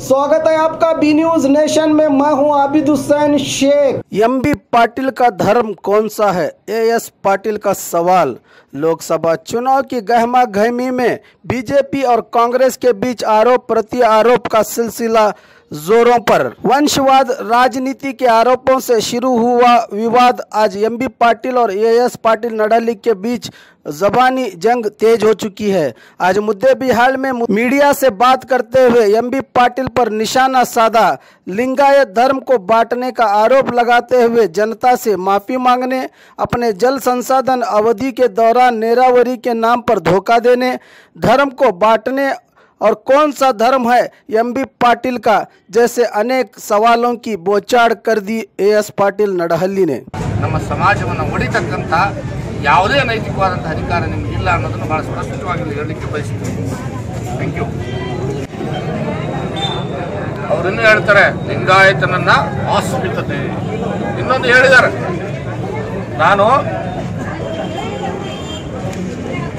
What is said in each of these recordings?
स्वागत है आपका बी न्यूज नेशन में। मैं हूं आबिद हुसैन शेख। एमबी पाटिल का धर्म कौन सा है, एएस पाटिल का सवाल। लोकसभा चुनाव की गहमा गहमी में बीजेपी और कांग्रेस के बीच आरोप प्रति आरोप का सिलसिला जोरों पर। वंशवाद राजनीति के आरोपों से शुरू हुआ विवाद आज एमबी पाटिल और एएस पाटिल नडाली के बीच जबानी जंग तेज हो चुकी है। आज मुद्दे बिहार में मीडिया से बात करते हुए एमबी पाटिल पर निशाना साधा। लिंगायत धर्म को बांटने का आरोप लगाते हुए जनता से माफी मांगने, अपने जल संसाधन अवधि के दौरान नीरावरी के नाम पर धोखा देने, धर्म को बांटने और कौन सा धर्म है एमबी पाटिल का, जैसे अनेक सवालों की बोचाड़ कर दी एएस पाटिल नडहल्ली ने। ನಮ್ಮ ಸಮಾಜವನ್ನು ಒಡಿತಕ್ಕಂತ ಯಾವುದೇ ನೈತಿಕವಾದಂತ ಅಧಿಕಾರ ನಿಮಗೆ ಇಲ್ಲ ಅನ್ನೋದನ್ನು ಬಹಳ ಸ್ಪಷ್ಟವಾಗಿ ಹೇಳಲಿಕ್ಕೆ ಬಯಸುತ್ತೇನೆ। Thank you. ಅವರಿನ್ನೂ ಹೇಳ್ತಾರೆ ಲಿಂಗಾಯತನನ್ನ ಆಸ್ಮಿತತೆ, ಇನ್ನೊಂದು ಹೇಳಿದ್ದಾರೆ, ನಾನು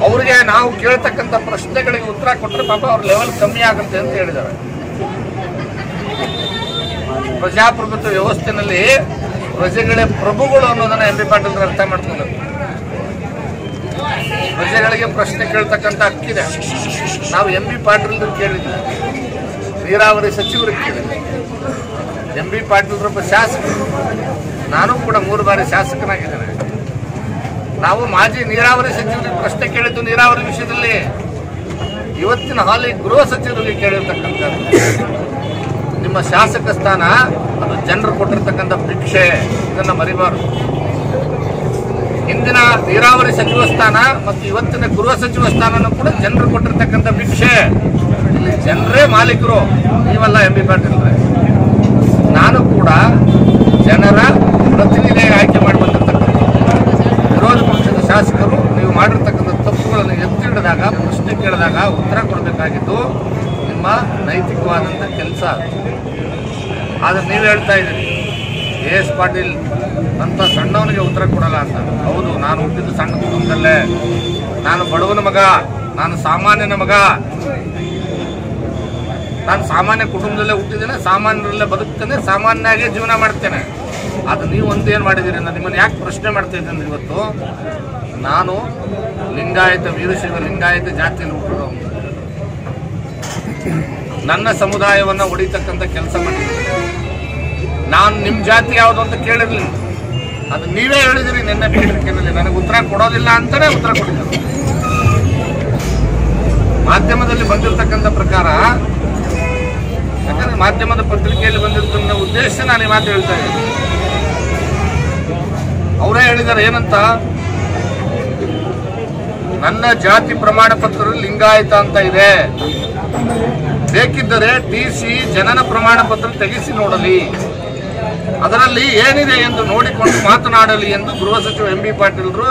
ಅವರಿಗೆ ನಾವು ಕೇಳ್ತಕ್ಕಂಥ ಪ್ರಶ್ನೆಗಳಿಗೆ ಉತ್ತರ ಕೊಟ್ಟರೆ ಪಾಪ ಅವ್ರ ಲೆವೆಲ್ ಕಮ್ಮಿ ಆಗುತ್ತೆ ಅಂತ ಹೇಳಿದ್ದಾರೆ। ಪ್ರಜಾಪ್ರಭುತ್ವ ವ್ಯವಸ್ಥೆಯಲ್ಲಿ ಪ್ರಜೆಗಳೇ ಪ್ರಭುಗಳು ಅನ್ನೋದನ್ನ ಎಂಬಿ ಪಾಟೀಲ್ ಅರ್ಥ ಮಾಡ್ಕೊಂಡ್ರು। ಪ್ರಜೆಗಳಿಗೆ ಪ್ರಶ್ನೆ ಕೇಳ್ತಕ್ಕಂಥ ಹಕ್ಕಿದೆ। ನಾವು ಎಂಬಿ ಪಾಟೀಲ್ ಕೇಳಿದ್ವಿ, ನೀರಾವರಿ ಸಚಿವರಿಗೆ ಕೇಳಿದ್ವಿ, ಎಂಬಿ ಪಾಟೀಲ್ರೊಬ್ಬ ಶಾಸಕರು, ನಾನು ಕೂಡ 3 ಬಾರಿ ಶಾಸಕನಾಗಿದ್ದೇನೆ। ನಾವು ಮಾಜಿ ನೀರಾವರಿ ಸಚಿವರಿಗೆ ಪ್ರಶ್ನೆ ಕೇಳಿದ್ದು ನೀರಾವರಿ ವಿಷಯದಲ್ಲಿ। ಇವತ್ತಿನ ಹಾಲಿ ಗೃಹ ಸಚಿವರಿಗೆ ಕೇಳಿರ್ತಕ್ಕಂಥದ್ದು, ನಿಮ್ಮ ಶಾಸಕ ಸ್ಥಾನ ಅದು ಜನರು ಕೊಟ್ಟಿರ್ತಕ್ಕಂಥ ಭಿಕ್ಷೆ, ಇದನ್ನು ಮರಿಬಾರದು। ಹಿಂದಿನ ನೀರಾವರಿ ಸಚಿವ ಸ್ಥಾನ ಮತ್ತು ಇವತ್ತಿನ ಗೃಹ ಸಚಿವ ಸ್ಥಾನನೂ ಕೂಡ ಜನರು ಕೊಟ್ಟಿರ್ತಕ್ಕಂಥ ಭಿಕ್ಷೆ। ಇಲ್ಲಿ ಜನರೇ ಮಾಲೀಕರು, ನೀವಲ್ಲ ಎಂಬಿ ಪಾಟೀಲ್। ನಾನು ಕೂಡ ಜನರ ಪ್ರತಿನಿಧಿಯಾಗಿ ಆಯ್ಕೆ ಮಾಡಿ ಬಂದಿರ್ತಕ್ಕಂಥ ವಿರೋಧ ಪಕ್ಷದ ಶಾಸಕರು ನೀವು ಮಾಡಿರ್ತಕ್ಕಂಥ ತಪ್ಪುಗಳನ್ನು ಎತ್ತಿ ಹಿಡಿದಾಗ, ಪ್ರಶ್ನೆ ಕೇಳಿದಾಗ ಉತ್ತರ ಕೊಡಬೇಕಾಗಿದ್ದು ನಿಮ್ಮ ನೈತಿಕವಾದಂಥ ಕೆಲಸ। ಆದರೆ ನೀವು ಹೇಳ್ತಾ ಇದ್ದೀರಿ ಎಎಸ್ ಪಾಟೀಲ್ ಅಂತ ಸಣ್ಣವನಿಗೆ ಉತ್ತರ ಕೊಡಲ್ಲ ಅಂತ। ಹೌದು, ನಾನು ಹುಟ್ಟಿದ್ದು ಸಣ್ಣ ಕುಟುಂಬದಲ್ಲೇ, ನಾನು ಬಡವನ ಮಗ, ನಾನು ಸಾಮಾನ್ಯನ ಮಗ, ನಾನು ಸಾಮಾನ್ಯ ಕುಟುಂಬದಲ್ಲೇ ಹುಟ್ಟಿದ್ದೇನೆ, ಸಾಮಾನ್ಯರಲ್ಲೇ ಬದುಕ್ತೇನೆ, ಸಾಮಾನ್ಯವಾಗಿ ಜೀವನ ಮಾಡ್ತೇನೆ। ಅದು ನೀವು ಒಂದೇನು ಮಾಡಿದ್ದೀರಿ ಅಂತ ನಿಮ್ಮನ್ನು ಯಾಕೆ ಪ್ರಶ್ನೆ ಮಾಡ್ತಾ ಇದ್ದೇನೆ ಇವತ್ತು? ನಾನು ಲಿಂಗಾಯತ ವೀರಶೈವ ಲಿಂಗಾಯತ ಜಾತಿಯಲ್ಲಿ ಹುಟ್ಟಿದವನು, ನನ್ನ ಸಮುದಾಯವನ್ನು ಹೊಡಿತಕ್ಕಂಥ ಕೆಲಸ ಮಾಡಿದ್ದೀನಿ। ನಾನು ನಿಮ್ಮ ಜಾತಿ ಯಾವುದು ಅಂತ ಕೇಳಿರ್ಲಿಲ್ಲ, ಅದು ನೀವೇ ಹೇಳಿದಿರಿ ನಿನ್ನೆ ಪತ್ರಿಕೆಯಲ್ಲಿ, ನನಗೆ ಉತ್ತರ ಕೊಡೋದಿಲ್ಲ ಅಂತಾನೆ ಉತ್ತರ ಕೊಟ್ಟಿದ್ದಾರೆ। ಮಾಧ್ಯಮದಲ್ಲಿ ಬಂದಿರತಕ್ಕಂಥ ಪ್ರಕಾರ, ಯಾಕಂದ್ರೆ ಮಾಧ್ಯಮದ ಪತ್ರಿಕೆಯಲ್ಲಿ ಬಂದಿರ್ತಕ್ಕಂಥ ಉದ್ದೇಶ ನಾನು ಈ ಮಾತು ಹೇಳ್ತಾ ಇದ್ದೀನಿ। ಅವರೇ ಹೇಳಿದ್ದಾರೆ ಏನಂತ, ನನ್ನ ಜಾತಿ ಪ್ರಮಾಣ ಪತ್ರ ಲಿಂಗಾಯತ ಅಂತ ಇದೆ, ಬೇಕಿದ್ದರೆ ಟಿಸಿ ಜನನ ಪ್ರಮಾಣ ಪತ್ರ ತೆಗೆಸಿ ನೋಡಲಿ, ಅದರಲ್ಲಿ ಏನಿದೆ ಎಂದು ನೋಡಿಕೊಂಡು ಮಾತನಾಡಲಿ ಎಂದು ಗೃಹ ಸಚಿವ ಎಂಬಿ ಪಾಟೀಲ್ರು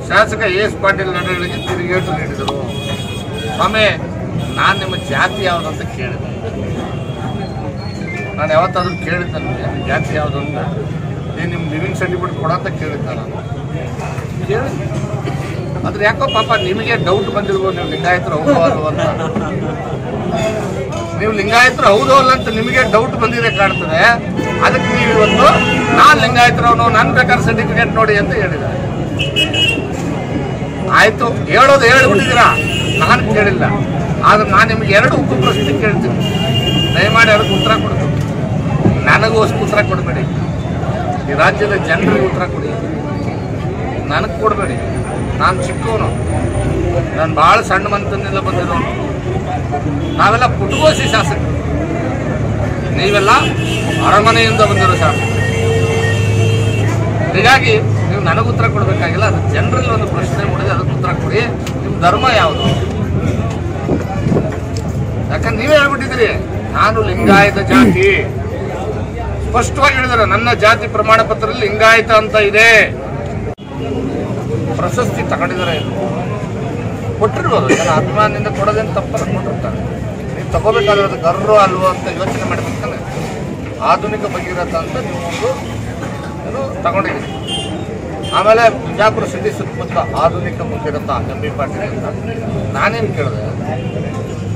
ಶಾಸಕ ಎಎಸ್ ಪಾಟೀಲ್ ನಡವಳಿಕೆ ತಿರುಗೇಟು ನೀಡಿದರು। ಸ್ವಾಮಿ, ನಾನು ನಿಮ್ಮ ಜಾತಿ ಯಾವುದಂತ ಕೇಳಿದೆ, ನಾನು ಯಾವತ್ತಾದ್ರೂ ಕೇಳಿದ್ದೆ ನಿಮಗೆ ಜಾತಿ ಯಾವುದು ಅಂತ? ನೀವು ನಿಮ್ಮ ಲಿವಿಂಗ್ ಸರ್ಟಿಫಿಕೇಟ್ ಕೊಡಂತ ಕೇಳಿದ್ದೆ ನಾನು, ಕೇಳಿದ್ದೆ। ಆದ್ರೆ ಯಾಕೋ ಪಾಪ ನಿಮಗೆ ಡೌಟ್ ಬಂದಿರ್ಬೋದು, ನೀವು ಲಿಂಗಾಯತರು ಹೌದೋ ಅಲ್ವ ಅಂತ। ನೀವು ಲಿಂಗಾಯತರು ಹೌದೋ ಅಲ್ಲ ಅಂತ ನಿಮಗೆ ಡೌಟ್ ಬಂದಿದೆ ಕಾಣ್ತದೆ, ಅದಕ್ಕೆ ನೀವು ಇವತ್ತು ನಾನು ಲಿಂಗಾಯತರವನು, ನನ್ನ ಬೇಕಾದ್ರೆ ಸರ್ಟಿಫಿಕೇಟ್ ನೋಡಿ ಅಂತ ಹೇಳಿದ್ದಾರೆ। ಆಯ್ತು, ಹೇಳೋದು ಹೇಳ್ಬಿಟ್ಟಿದ್ದೀರಾ, ನಾನು ಕೇಳಿಲ್ಲ। ಆದ್ರೆ ನಾನು ನಿಮ್ಗೆ 2 ಉಕ್ಕು ಪ್ರಶ್ನೆ ಕೇಳ್ತೀನಿ, ದಯಮಾಡಿ ಅದಕ್ಕೆ ಉತ್ತರ ಕೊಡ್ತೀನಿ। ನನಗೂ ಅಷ್ಟು ಉತ್ತರ ಕೊಡಬೇಡಿ, ಈ ರಾಜ್ಯದ ಜನರಿಗೆ ಉತ್ತರ ಕೊಡಿ, ನನಗೆ ಕೊಡಬೇಡಿ। ನಾನು ಚಿಕ್ಕವನು, ನಾನು ಭಾಳ ಸಣ್ಣ ಮಂತನೆಲ್ಲ ಬಂದಿರೋನು, ನಾವೆಲ್ಲ ಪುಟಗೋಸಿ ಶಾಸಕರು, ನೀವೆಲ್ಲ ಅರಮನೆಯಿಂದ ಬಂದಿರೋ ಶಾಸಕರು। ಹೀಗಾಗಿ ನೀವು ನನಗೆ ಉತ್ತರ ಕೊಡಬೇಕಾಗಿಲ್ಲ, ಅದು ಜನರಲ್ಲಿ ಒಂದು ಪ್ರಶ್ನೆ ಮೂಡಿದೆ, ಅದಕ್ಕೆ ಉತ್ತರ ಕೊಡಿ। ನಿಮ್ಮ ಧರ್ಮ ಯಾವುದು? ಯಾಕಂದ್ರೆ ನೀವೇ ಹೇಳ್ಬಿಟ್ಟಿದ್ದೀರಿ ನಾನು ಲಿಂಗಾಯತ ಜಾತಿ, ಸ್ಪಷ್ಟವಾಗಿ ಹೇಳಿದಾರೆ, ನನ್ನ ಜಾತಿ ಪ್ರಮಾಣ ಪತ್ರದಲ್ಲಿ ಲಿಂಗಾಯತ ಅಂತ ಇದೆ। ಪ್ರಶಸ್ತಿ ತಗೊಂಡಿದ್ದಾರೆ, ಕೊಟ್ಟಿರ್ಬೋದು, ಜನ ಅಭಿಮಾನದಿಂದ ಕೊಡೋದೇನು ತಪ್ಪಲ್ಲ, ಕೊಟ್ಟಿರ್ತಾರೆ। ನೀವು ತಗೋಬೇಕಾದ್ರೆ ಅದು ಗರ್ರು ಅಲ್ವೋ ಅಂತ ಯೋಚನೆ ಮಾಡಬೇಕಂದ್ರೆ ಆಧುನಿಕ ಭಗೀರಥ ಅಂತ ನೀವು ಒಂದು ತಗೊಂಡಿದ್ದೀರಿ। ಆಮೇಲೆ ಬಿಜಾಪುರ ಸಿಟಿ ಸುತ್ತಮುತ್ತ ಆಧುನಿಕ ಮುಂದಿರಂತ ಎಂ.ಬಿ. ಪಾಟೀಲ್ ಅಂತ ನಾನೇನು ಕೇಳಿದೆ,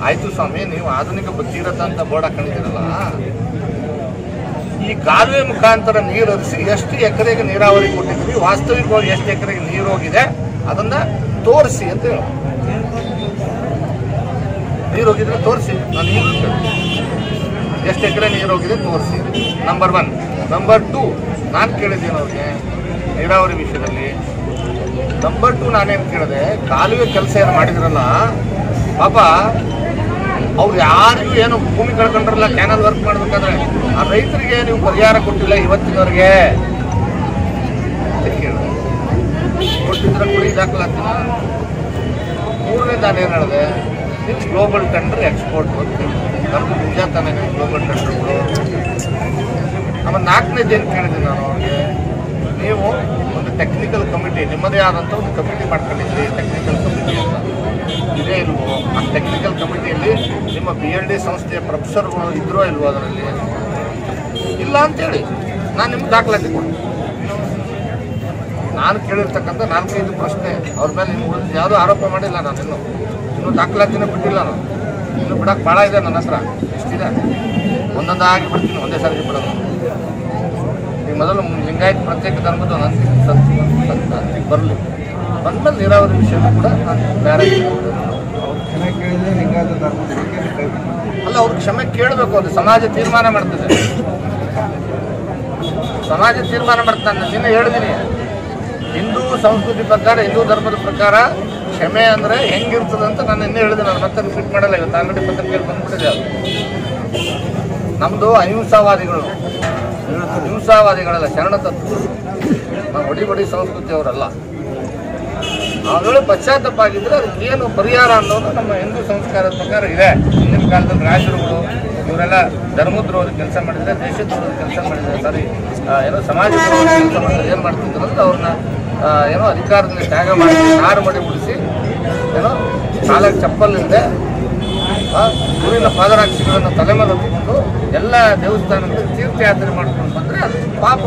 ಆಯ್ತು ಸ್ವಾಮಿ, ನೀವು ಆಧುನಿಕ ಬುದ್ಧಿರಥ ಅಂತ ಬೋರ್ಡ್ ಹಾಕೊಂಡಿದ್ದೀರಲ್ಲ, ಈ ಕಾಲುವೆ ಮುಖಾಂತರ ನೀರು ಹರಿಸಿ ಎಷ್ಟು ಎಕರೆಗೆ ನೀರಾವರಿ ಕೊಟ್ಟಿದ್ದೀವಿ, ವಾಸ್ತವಿಕವಾಗಿ ಎಷ್ಟು ಎಕರೆಗೆ ನೀರು ಹೋಗಿದೆ ಅದನ್ನ ತೋರಿಸಿ ಅಂತ ಹೇಳಿ. ನೀರು ಹೋಗಿದ್ರೆ ತೋರಿಸಿ, ನಾನು ನೀರು ಎಷ್ಟು ಎಕರೆ ನೀರು ಹೋಗಿದೆ ತೋರಿಸಿ, ನಂಬರ್ 1. ನಂಬರ್ 2, ನಾನು ಕೇಳಿದ್ದೀನಿ ಅವ್ರಿಗೆ ನೀರಾವರಿ ವಿಷಯದಲ್ಲಿ. ನಂಬರ್ 2 ನಾನೇನು ಕೇಳಿದೆ, ಕಾಲುವೆ ಕೆಲಸ ಏನು ಮಾಡಿದ್ರಲ್ಲ ಪಾಪ, ಅವ್ರು ಯಾರಿಗೂ ಏನು ಭೂಮಿ ಕಳ್ಕೊಂಡ್ರಲ್ಲ ಕ್ಯಾನಲ್ ವರ್ಕ್ ಮಾಡ್ಬೇಕಾದ್ರೆ, ಆ ರೈತರಿಗೆ ನೀವು ಪರಿಹಾರ ಕೊಟ್ಟಿಲ್ಲ ಇವತ್ತಿನವರೆಗೆ ಕೇಳಿದೆ. ಕೊಟ್ಟಿದ್ರೆ ಕೂಡ ದಾಖಲಾಗ್ತಿಲ್ಲ. 3ನೇ ನಾನೇನು ಹೇಳಿದೆ, ನೀವು ಗ್ಲೋಬಲ್ ಟೆಂಡರ್ ಎಕ್ಸ್ಪೋರ್ಟ್ ಅಂತ ನಮ್ದು ನಿಜ ತಾನೇ ಗ್ಲೋಬಲ್ ಟೆಂಡರ್ಗಳು. ಆಮೇಲೆ 4ನೇದು ಏನು ಕೇಳಿದ್ದೀನಿ ನಾನು ಅವ್ರಿಗೆ, ನೀವು ಒಂದು ಟೆಕ್ನಿಕಲ್ ಕಮಿಟಿ, ನಿಮ್ಮದೇ ಆದಂಥ ಒಂದು ಕಮಿಟಿ ಮಾಡ್ಕೊಂಡಿದ್ರಿ, ಟೆಕ್ನಿಕಲ್ ಕಮಿಟಿ ಅಂತ ಇದೇ ಇಲ್ವೋ? ಆ ಟೆಕ್ನಿಕಲ್ ಕಮಿಟಿಯಲ್ಲಿ ನಿಮ್ಮ BLD ಸಂಸ್ಥೆಯ ಪ್ರೊಫೆಸರ್ಗಳು ಇದ್ರೋ ಇಲ್ವೋ? ಅದರಲ್ಲಿ ಇಲ್ಲ ಅಂತೇಳಿ ನಾನು ನಿಮ್ಗೆ ದಾಖಲಾತಿ ಕೊಡ್ತೀನಿ. ನಾನು ಕೇಳಿರ್ತಕ್ಕಂಥ 4-5 ಪ್ರಶ್ನೆ ಅವ್ರ ಮೇಲೆ ಇನ್ನು ಉಳಿದು ಯಾವುದೂ ಆರೋಪ ಮಾಡಿಲ್ಲ. ನಾನು ಇನ್ನೂ ದಾಖಲಾತಿನೇ ಬಿಟ್ಟಿಲ್ಲ. ನಾನು ಇನ್ನೂ ಬಿಡೋಕೆ ಭಾಳ ಇದೆ ನನ್ನ ಹತ್ರ, ಇಷ್ಟಿದೆ. ಒಂದೊಂದಾಗಿ ಬಿಡ್ತೀನಿ, ಒಂದೇ ಸಾರಿಗೆ ಬಿಡೋದು. ಈಗ ಮೊದಲು ಲಿಂಗಾಯತ್ ಪ್ರತ್ಯೇಕ ಧರ್ಮದ ಅಂತಿಗೆ ಬರಲಿ, ಬಂದ್ಮೇಲೆ ನೀರಾವರಿ ವಿಷಯನೂ ಕೂಡ ನಾನು ಬೇರೆ ಅಲ್ಲ, ಅವ್ರಿಗೆ ಕ್ಷಮೆ ಕೇಳಬೇಕು. ಅದು ಸಮಾಜ ತೀರ್ಮಾನ ಮಾಡ್ತದೆ, ಸಮಾಜ ತೀರ್ಮಾನ ಮಾಡ್ತಾನೆ. ನಿನ್ನೆ ಹೇಳಿದ್ದೀನಿ, ಹಿಂದೂ ಸಂಸ್ಕೃತಿ ಪ್ರಕಾರ, ಹಿಂದೂ ಧರ್ಮದ ಪ್ರಕಾರ ಕ್ಷಮೆ ಅಂದರೆ ಹೆಂಗಿರ್ತದೆ ಅಂತ ನಾನು ನಿನ್ನೆ ಹೇಳಿದೆ. ನಾನು ಮತ್ತೆ ರಿಪೀಟ್ ಮಾಡಲ್ಲ, ಇವತ್ತು ಆಲ್ರೆಡಿ ಪತ್ರಿಕೆಯಲ್ಲಿ ಬಂದ್ಬಿಟ್ಟಿದೆ. ಅದು ನಮ್ಮದು ಅಹಿಂಸಾವಾದಿಗಳಲ್ಲ, ಶರಣ ತತ್ವ. ನಾವು ಹೊಡಿ ಸಂಸ್ಕೃತಿಯವರಲ್ಲ. ಅವುಗಳು ಪಶ್ಚಾತ್ತಾಪ ಆಗಿದ್ರೆ ಅದಕ್ಕೆ ಏನು ಪರಿಹಾರ ಅನ್ನೋದು ನಮ್ಮ ಹಿಂದೂ ಸಂಸ್ಕಾರದ ಪ್ರಕಾರ ಇದೆ. ಹಿಂದಿನ ಕಾಲದಲ್ಲಿ ರಾಜರುಗಳು ಇವರೆಲ್ಲ ಧರ್ಮದ್ರೋಹದ ಕೆಲಸ ಮಾಡಿದರೆ, ದೇಶದ್ರೋಹದ ಕೆಲಸ ಮಾಡಿದರೆ, ಏನೋ ಸಮಾಜದ್ರೋಹದ ಕೆಲಸ ಮಾಡಿದ್ರೆ ಏನು ಮಾಡ್ತಿದ್ರು ಅಂದ್ರೆ ಅವ್ರನ್ನ ಏನೋ ಅಧಿಕಾರದಲ್ಲಿ ತ್ಯಾಗ ಮಾಡಿ ನಾರು ಮಡಿ ಉಳಿಸಿ, ಏನೋ ಕಾಲಕ್ಕೆ ಚಪ್ಪಲಿಲ್ಲದೆ ಊರಿನ ಪಾದರಾಕ್ಷಿಗಳನ್ನು ತಲೆ ಮೇಲೆ ಹೊತ್ಕೊಂಡು ಎಲ್ಲ ದೇವಸ್ಥಾನಗಳಲ್ಲಿ ತೀರ್ಥಯಾತ್ರೆ ಮಾಡ್ಕೊಂಡು ಬಂದರೆ ಅದು ಪಾಪ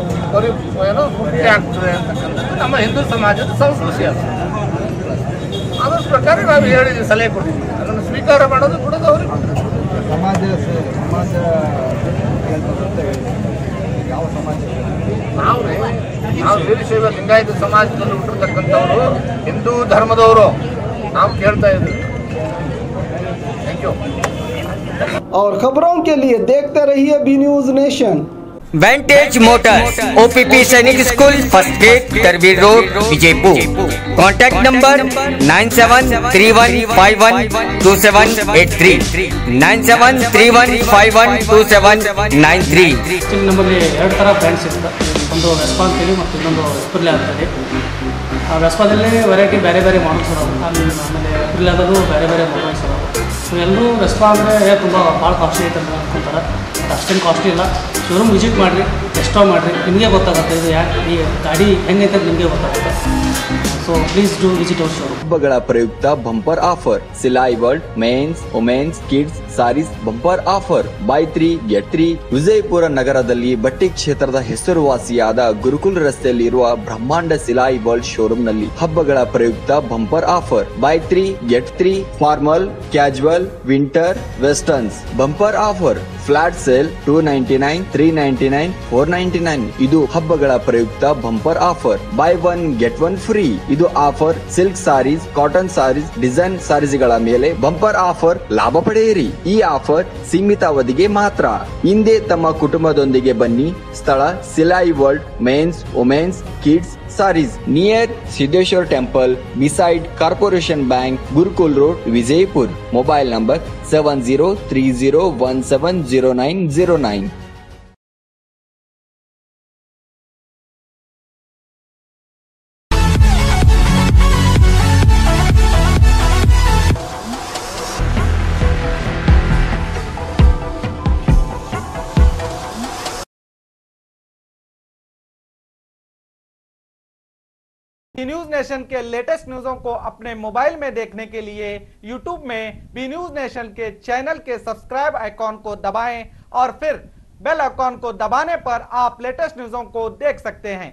ಏನೋ ಮುಕ್ತಿ ಆಗ್ತದೆ ಅಂತಕ್ಕಂಥದ್ದು ನಮ್ಮ ಹಿಂದೂ ಸಮಾಜದ ಸಂಸ್ಕೃತಿ. ಅದು ಅದ್ರ ಪ್ರಕಾರ ನಾವು ಹೇಳಿದ್ವಿ, ಸಲಹೆ ಕೊಟ್ಟಿದ್ವಿ. ಅದನ್ನು ಸ್ವೀಕಾರ ಮಾಡೋದು ಬಿಡೋದು ಅವ್ರಿಗೆ. ನಾವು ವೀರಶೈವ ಲಿಂಗಾಯತ ಸಮಾಜದಲ್ಲಿ ಹುಟ್ಟಿರ್ತಕ್ಕಂಥವ್ರು, ಹಿಂದೂ ಧರ್ಮದವರು, ನಾವು ಕೇಳ್ತಾ ಇದ್ದೀವಿ. Thank you. और खबरों के लिए देखते रहिए B news Nation. Vantage Motors, OPP Sainik school, first gate, तरबीर रोड, विजयपुर। Contact number 9731512783, 9731512793। ನಮ್ಮಲ್ಲಿ 2 ಥರ ಬ್ರ್ಯಾಂಡ್ಸ್ ಇರುತ್ತೆ. ಒಂದು ವೆಸ್ಪಾ ಅಂತೇಳಿ ಮತ್ತು ಇನ್ನೊಂದು ಎಸ್ಪಿರ್ಲೆ ಅಂತೇಳಿ. ಆ ವೆಸ್ಪಾದಲ್ಲಿ ವೆರೈಟಿ ಬೇರೆ ಬೇರೆ ಮಾಡಲ್ಸ್ ಅದಾವೆ, ಆಮೇಲೆ ಎಸ್ಪಿರ್ಲೆದಲ್ಲೂ ಬೇರೆ ಬೇರೆ ಮಾಡಲ್ಸ್ ಅದಾವೆ. ಸೊ ಎಲ್ಲರೂ ವೆಸ್ಪಾ ಅಂದರೆ ತುಂಬ ಭಾಳ ಕಾಸ್ಟ್ಲಿ ಐತೆ ಅಂತ ಅನ್ಕೊಂತಾರೆ. ಅದು ಅಷ್ಟೇನು ಕಾಸ್ಟ್ಲಿ ಇಲ್ಲ. ಶೋರೂಮ್ ವಿಸಿಟ್ ಮಾಡಿರಿ, ಟೆಸ್ಟ್ ಡ್ರೈವ್ ಮಾಡಿರಿ, ನಿಮಗೆ ಗೊತ್ತಾಗುತ್ತೆ ಇದು ಯಾಕೆ ಈ ಗಾಡಿ ಹೆಂಗೈತೆ ಅಂತ ನಿಮಗೆ ಗೊತ್ತಾಗುತ್ತೆ. So please do visit our showroom. ಹಬ್ಬಗಳ ಪ್ರಯುಕ್ತ bumper offer, Silai world mens, womens, kids sarees bumper offer. Buy 3 get 3. Vijayapura ನಗರದಲ್ಲಿ ಬಟ್ಟೆ ಕ್ಷೇತ್ರದ ಹೆಸರುವಾಸಿಯಾದ ಗುರುಕುಲ್ ರಸ್ತೆಯಲ್ಲಿ ಇರುವ ಬ್ರಹ್ಮಾಂಡ ಸಿಲಾಯಿ ವರ್ಲ್ಡ್ ಶೋರೂಮ್ ನಲ್ಲಿ ಹಬ್ಬಗಳ ಪ್ರಯುಕ್ತ bumper offer. Buy 3 get 3. Formal, casual, winter, westerns bumper offer. Flat sale 299, 399, 499. ಇದು ಹಬ್ಬಗಳ ಪ್ರಯುಕ್ತ bumper offer. Buy 1 get 1 free. ಇದು offer silk sarees, cotton sarees, design ಸಾರೀಸ್ಗಳ ಮೇಲೆ ಬಂಪರ್ ಆಫರ್ ಲಾಭ ಪಡೆಯಿರಿ. ಈ ಆಫರ್ ಸೀಮಿತ ಅವಧಿಗೆ ಮಾತ್ರ. ಹಿಂದೆ ತಮ್ಮ ಕುಟುಂಬದೊಂದಿಗೆ ಬನ್ನಿ. ಸ್ಥಳ Silai world mens, womens, kids sarees, near Siddeshwara temple, beside corporation bank, Gurukul road, Vijayapur. Mobile number 7030170909. News nation के लेटेस्ट न्यूज़ों को अपने मोबाइल में देखने के लिए यूट्यूब में बी न्यूज नेशन के चैनल के सब्सक्राइब आइकॉन को दबाएं और फिर बेल आइकॉन को दबाने पर आप लेटेस्ट न्यूज़ों को देख सकते हैं।